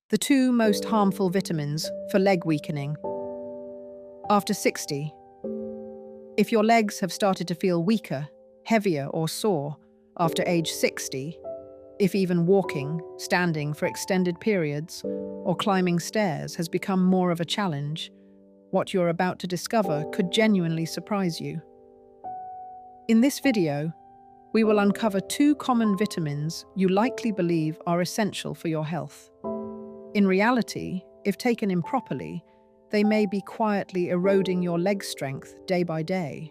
The two most harmful vitamins for leg weakening. After 60, if your legs have started to feel weaker, heavier or sore after age 60, if even walking, standing for extended periods, or climbing stairs has become more of a challenge, what you're about to discover could genuinely surprise you. In this video, we will uncover two common vitamins you likely believe are essential for your health. In reality, if taken improperly, they may be quietly eroding your leg strength day by day.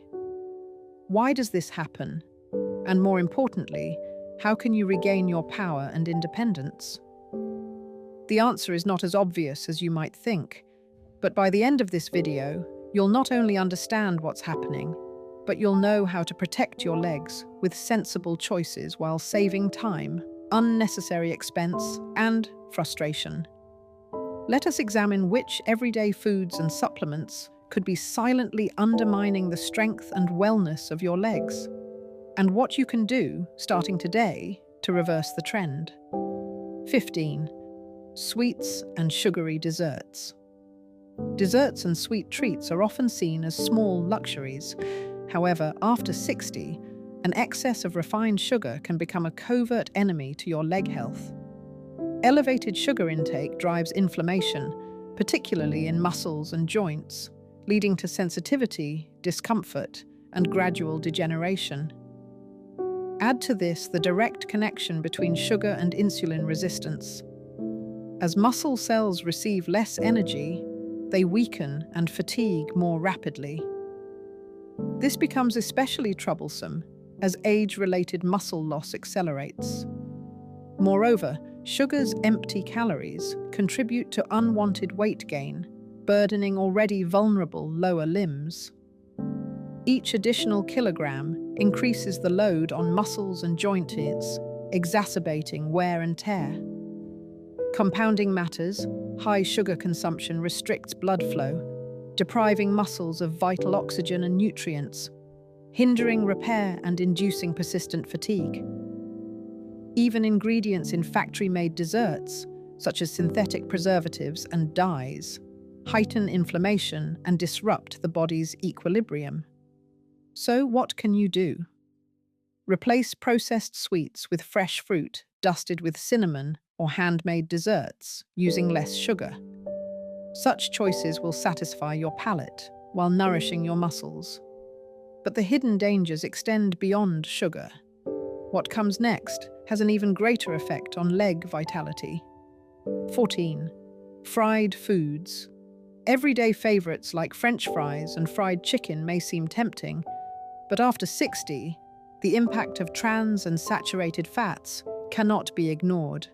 Why does this happen? And more importantly, how can you regain your power and independence? The answer is not as obvious as you might think, but by the end of this video, you'll not only understand what's happening, but you'll know how to protect your legs with sensible choices while saving time, unnecessary expense, and frustration. Let us examine which everyday foods and supplements could be silently undermining the strength and wellness of your legs, and what you can do, starting today, to reverse the trend. 15. Sweets and sugary desserts. Desserts and sweet treats are often seen as small luxuries. However, after 60, an excess of refined sugar can become a covert enemy to your leg health. Elevated sugar intake drives inflammation, particularly in muscles and joints, leading to sensitivity, discomfort, and gradual degeneration. Add to this the direct connection between sugar and insulin resistance. As muscle cells receive less energy, they weaken and fatigue more rapidly. This becomes especially troublesome as age-related muscle loss accelerates. Moreover, sugar's empty calories contribute to unwanted weight gain, burdening already vulnerable lower limbs. Each additional kilogram increases the load on muscles and joints, exacerbating wear and tear. Compounding matters, high sugar consumption restricts blood flow, depriving muscles of vital oxygen and nutrients, hindering repair and inducing persistent fatigue. Even ingredients in factory-made desserts, such as synthetic preservatives and dyes, heighten inflammation and disrupt the body's equilibrium. So what can you do? Replace processed sweets with fresh fruit dusted with cinnamon or handmade desserts using less sugar. Such choices will satisfy your palate while nourishing your muscles. But the hidden dangers extend beyond sugar. What comes next has an even greater effect on leg vitality. 14. Fried foods. Everyday favorites like French fries and fried chicken may seem tempting, but after 60, the impact of trans and saturated fats cannot be ignored.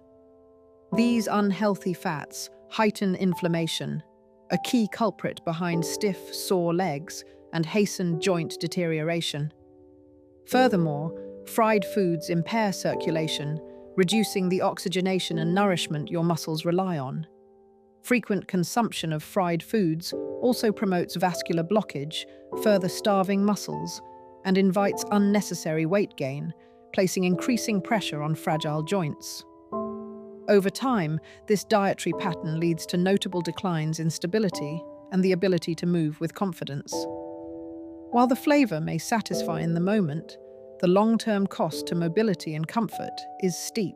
These unhealthy fats heighten inflammation, a key culprit behind stiff, sore legs and hasten joint deterioration. Furthermore, fried foods impair circulation, reducing the oxygenation and nourishment your muscles rely on. Frequent consumption of fried foods also promotes vascular blockage, further starving muscles, and invites unnecessary weight gain, placing increasing pressure on fragile joints. Over time, this dietary pattern leads to notable declines in stability and the ability to move with confidence. While the flavor may satisfy in the moment, the long-term cost to mobility and comfort is steep.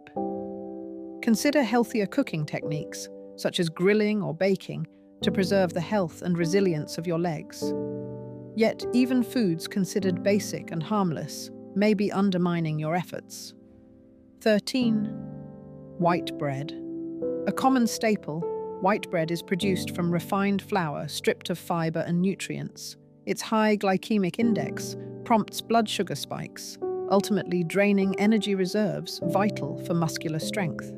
Consider healthier cooking techniques, such as grilling or baking, to preserve the health and resilience of your legs. Yet, even foods considered basic and harmless may be undermining your efforts. 13. White bread. A common staple, white bread is produced from refined flour stripped of fiber and nutrients. Its high glycemic index prompts blood sugar spikes, ultimately draining energy reserves vital for muscular strength.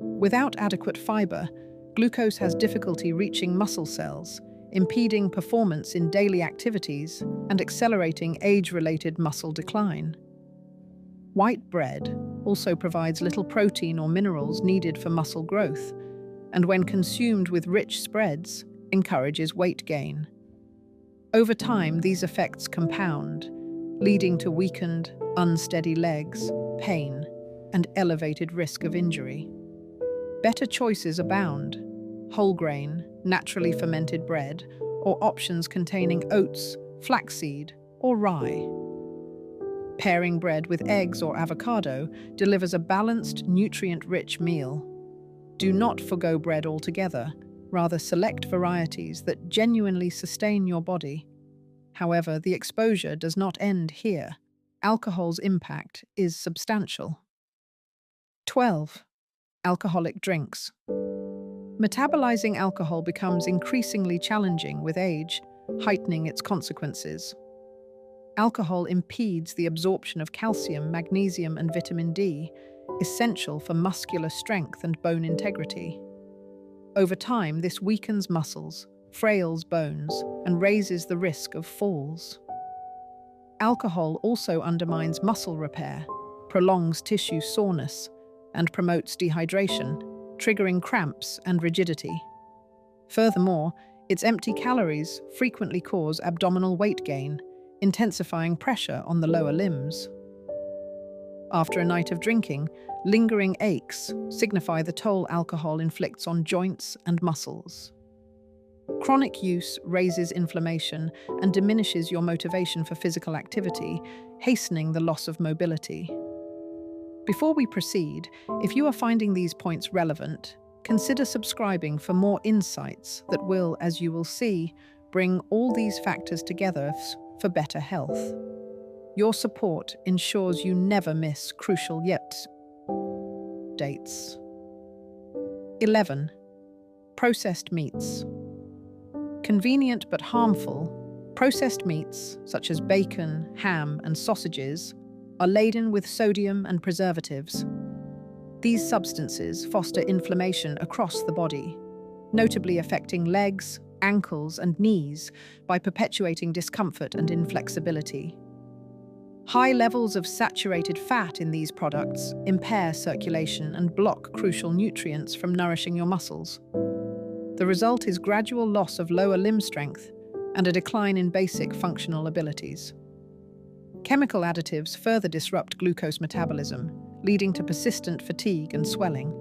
Without adequate fiber, glucose has difficulty reaching muscle cells, impeding performance in daily activities and accelerating age-related muscle decline. White bread also provides little protein or minerals needed for muscle growth, and when consumed with rich spreads, encourages weight gain. Over time, these effects compound, leading to weakened, unsteady legs, pain, and elevated risk of injury. Better choices abound: whole grain, naturally fermented bread, or options containing oats, flaxseed, or rye. Pairing bread with eggs or avocado delivers a balanced, nutrient-rich meal. Do not forgo bread altogether, rather select varieties that genuinely sustain your body. However, the exposure does not end here. Alcohol's impact is substantial. 12. Alcoholic drinks. Metabolizing alcohol becomes increasingly challenging with age, heightening its consequences. Alcohol impedes the absorption of calcium, magnesium, and vitamin D, essential for muscular strength and bone integrity. Over time, this weakens muscles, frails bones, and raises the risk of falls. Alcohol also undermines muscle repair, prolongs tissue soreness, and promotes dehydration, triggering cramps and rigidity. Furthermore, its empty calories frequently cause abdominal weight gain, intensifying pressure on the lower limbs. After a night of drinking, lingering aches signify the toll alcohol inflicts on joints and muscles. Chronic use raises inflammation and diminishes your motivation for physical activity, hastening the loss of mobility. Before we proceed, if you are finding these points relevant, consider subscribing for more insights that will, as you will see, bring all these factors together for better health. Your support ensures you never miss crucial yet dates. 11. Processed meats. Convenient but harmful, processed meats, such as bacon, ham, and sausages, are laden with sodium and preservatives. These substances foster inflammation across the body, notably affecting legs, ankles, and knees by perpetuating discomfort and inflexibility. High levels of saturated fat in these products impair circulation and block crucial nutrients from nourishing your muscles. The result is gradual loss of lower limb strength and a decline in basic functional abilities. Chemical additives further disrupt glucose metabolism, leading to persistent fatigue and swelling.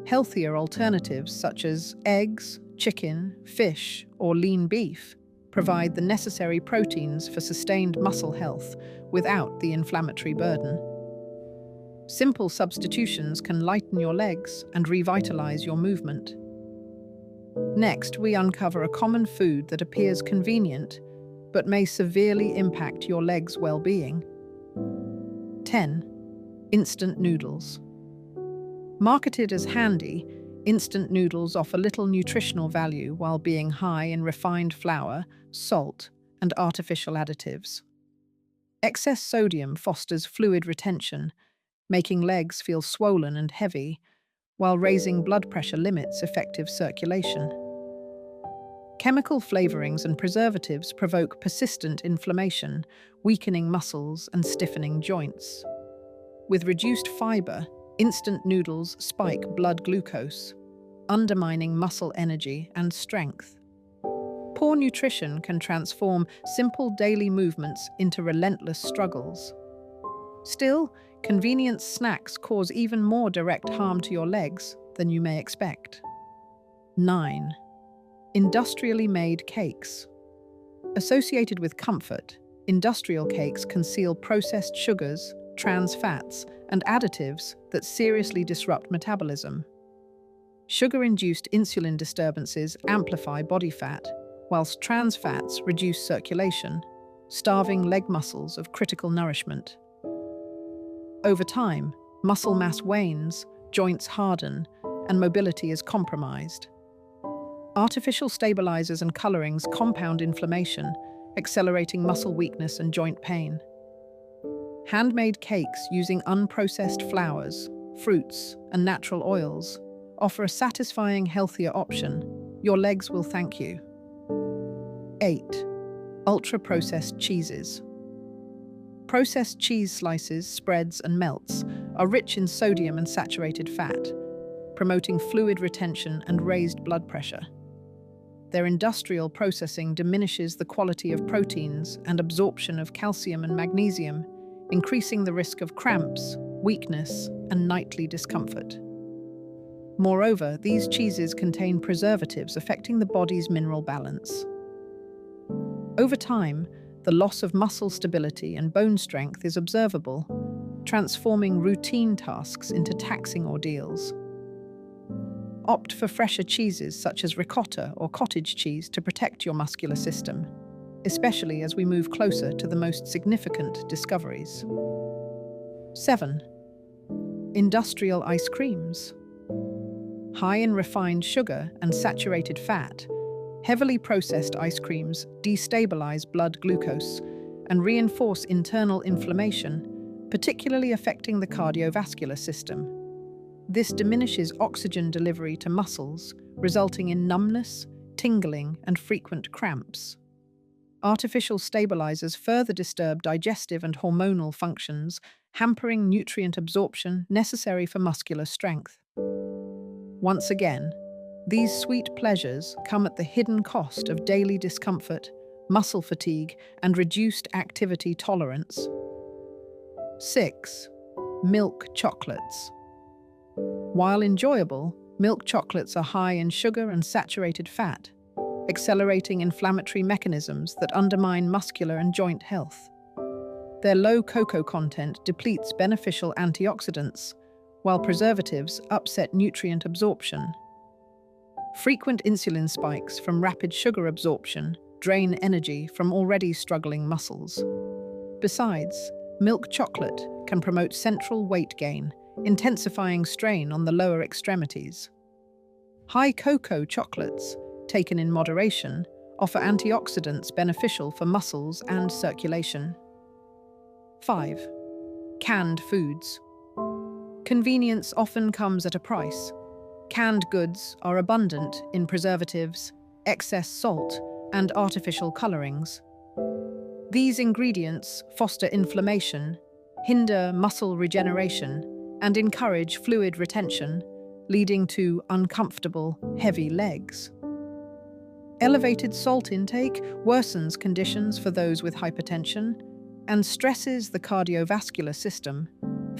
Healthier alternatives such as eggs, chicken, fish, or lean beef provide the necessary proteins for sustained muscle health without the inflammatory burden. Simple substitutions can lighten your legs and revitalize your movement. Next, we uncover a common food that appears convenient but may severely impact your legs' well-being. 10. Instant noodles. Marketed as handy, instant noodles offer little nutritional value while being high in refined flour, salt, and artificial additives. Excess sodium fosters fluid retention, making legs feel swollen and heavy, while raising blood pressure limits effective circulation. Chemical flavorings and preservatives provoke persistent inflammation, weakening muscles and stiffening joints. With reduced fiber, instant noodles spike blood glucose, undermining muscle energy and strength. Poor nutrition can transform simple daily movements into relentless struggles. Still, convenient snacks cause even more direct harm to your legs than you may expect. 9. Industrially made cakes. Associated with comfort, industrial cakes conceal processed sugars, trans fats, and additives that seriously disrupt metabolism. Sugar-induced insulin disturbances amplify body fat, whilst trans fats reduce circulation, starving leg muscles of critical nourishment. Over time, muscle mass wanes, joints harden, and mobility is compromised. Artificial stabilizers and colorings compound inflammation, accelerating muscle weakness and joint pain. Handmade cakes using unprocessed flours, fruits, and natural oils offer a satisfying, healthier option. Your legs will thank you. 8. Ultra-processed cheeses. Processed cheese slices, spreads, and melts are rich in sodium and saturated fat, promoting fluid retention and raised blood pressure. Their industrial processing diminishes the quality of proteins and absorption of calcium and magnesium, increasing the risk of cramps, weakness, and nightly discomfort. Moreover, these cheeses contain preservatives affecting the body's mineral balance. Over time, the loss of muscle stability and bone strength is observable, transforming routine tasks into taxing ordeals. Opt for fresher cheeses such as ricotta or cottage cheese to protect your muscular system, especially as we move closer to the most significant discoveries. 7. Industrial ice creams. High in refined sugar and saturated fat, heavily processed ice creams destabilize blood glucose and reinforce internal inflammation, particularly affecting the cardiovascular system. This diminishes oxygen delivery to muscles, resulting in numbness, tingling, and frequent cramps. Artificial stabilizers further disturb digestive and hormonal functions, hampering nutrient absorption necessary for muscular strength. Once again, these sweet pleasures come at the hidden cost of daily discomfort, muscle fatigue, and reduced activity tolerance. 6. Milk chocolates. While enjoyable, milk chocolates are high in sugar and saturated fat, accelerating inflammatory mechanisms that undermine muscular and joint health. Their low cocoa content depletes beneficial antioxidants, while preservatives upset nutrient absorption. Frequent insulin spikes from rapid sugar absorption drain energy from already struggling muscles. Besides, milk chocolate can promote central weight gain, intensifying strain on the lower extremities. High cocoa chocolates, taken in moderation, offer antioxidants beneficial for muscles and circulation. 5. Canned foods. Convenience often comes at a price. Canned goods are abundant in preservatives, excess salt, and artificial colorings. These ingredients foster inflammation, hinder muscle regeneration, and encourage fluid retention, leading to uncomfortable, heavy legs. Elevated salt intake worsens conditions for those with hypertension and stresses the cardiovascular system,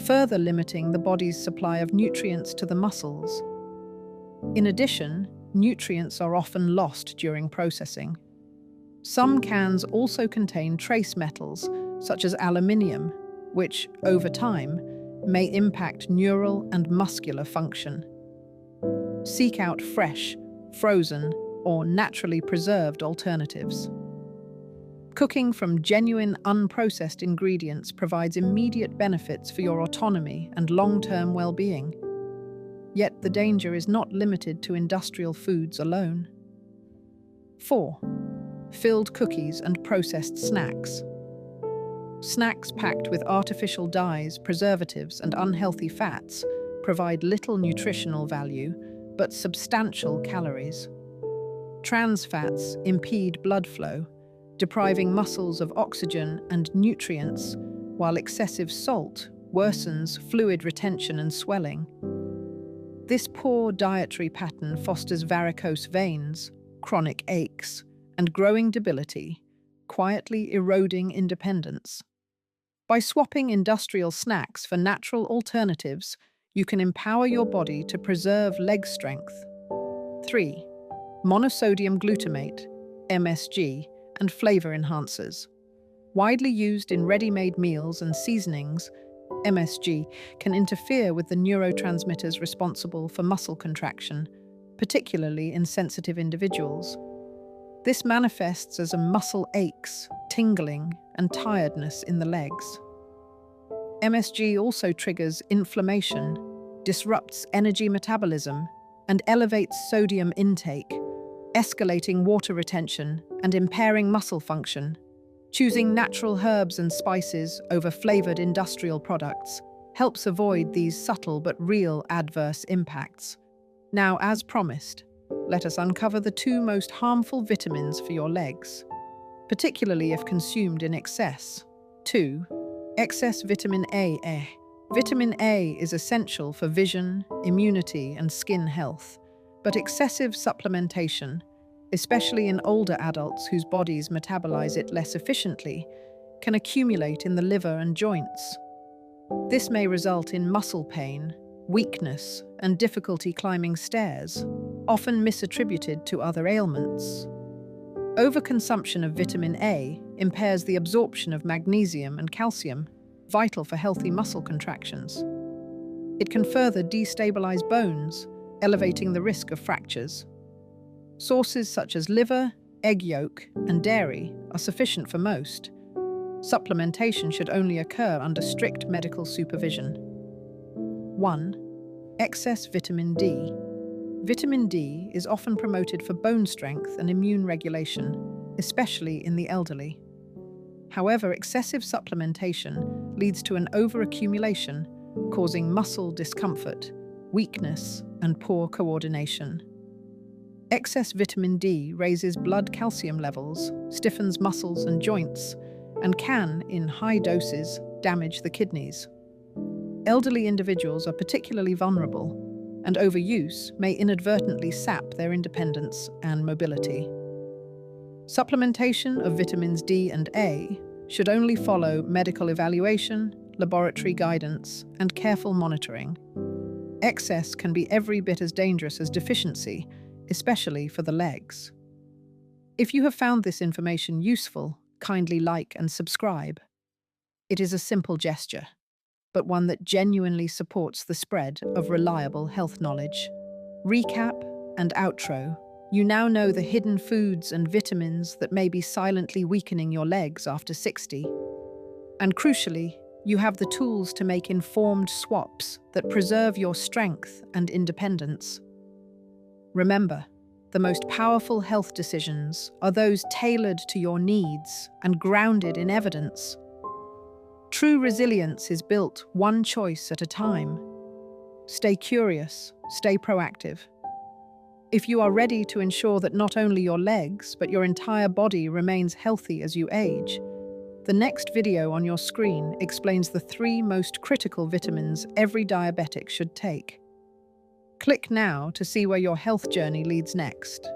further limiting the body's supply of nutrients to the muscles. In addition, nutrients are often lost during processing. Some cans also contain trace metals, such as aluminium, which, over time, may impact neural and muscular function. Seek out fresh, frozen, or naturally preserved alternatives. Cooking from genuine, unprocessed ingredients provides immediate benefits for your autonomy and long-term well-being. Yet the danger is not limited to industrial foods alone. 4. Filled cookies and processed snacks. Snacks packed with artificial dyes, preservatives, and unhealthy fats provide little nutritional value, but substantial calories. Trans fats impede blood flow, depriving muscles of oxygen and nutrients, while excessive salt worsens fluid retention and swelling. This poor dietary pattern fosters varicose veins, chronic aches, and growing debility, quietly eroding independence. By swapping industrial snacks for natural alternatives, you can empower your body to preserve leg strength. 3. Monosodium glutamate, MSG, and flavor enhancers. Widely used in ready-made meals and seasonings, MSG can interfere with the neurotransmitters responsible for muscle contraction, particularly in sensitive individuals. This manifests as muscle aches, tingling, and tiredness in the legs. MSG also triggers inflammation, disrupts energy metabolism, and elevates sodium intake, escalating water retention and impairing muscle function. Choosing natural herbs and spices over flavored industrial products helps avoid these subtle but real adverse impacts. Now, as promised, let us uncover the 2 most harmful vitamins for your legs, particularly if consumed in excess. 2. Excess vitamin A. Vitamin A is essential for vision, immunity, and skin health, but excessive supplementation, especially in older adults whose bodies metabolize it less efficiently, can accumulate in the liver and joints. This may result in muscle pain, weakness, and difficulty climbing stairs, often misattributed to other ailments. Overconsumption of vitamin A impairs the absorption of magnesium and calcium, vital for healthy muscle contractions. It can further destabilize bones, elevating the risk of fractures. Sources such as liver, egg yolk, and dairy are sufficient for most. Supplementation should only occur under strict medical supervision. 1. Excess vitamin D. Vitamin D is often promoted for bone strength and immune regulation, especially in the elderly. However, excessive supplementation leads to an overaccumulation, causing muscle discomfort, weakness, and poor coordination. Excess vitamin D raises blood calcium levels, stiffens muscles and joints, and can, in high doses, damage the kidneys. Elderly individuals are particularly vulnerable, and overuse may inadvertently sap their independence and mobility. Supplementation of vitamins D and A should only follow medical evaluation, laboratory guidance, and careful monitoring. Excess can be every bit as dangerous as deficiency, especially for the legs. If you have found this information useful, kindly like and subscribe. It is a simple gesture, but one that genuinely supports the spread of reliable health knowledge. Recap and outro. You now know the hidden foods and vitamins that may be silently weakening your legs after 60. And crucially, you have the tools to make informed swaps that preserve your strength and independence. Remember, the most powerful health decisions are those tailored to your needs and grounded in evidence. True resilience is built one choice at a time. Stay curious, stay proactive. If you are ready to ensure that not only your legs, but your entire body remains healthy as you age, the next video on your screen explains the 3 most critical vitamins every diabetic should take. Click now to see where your health journey leads next.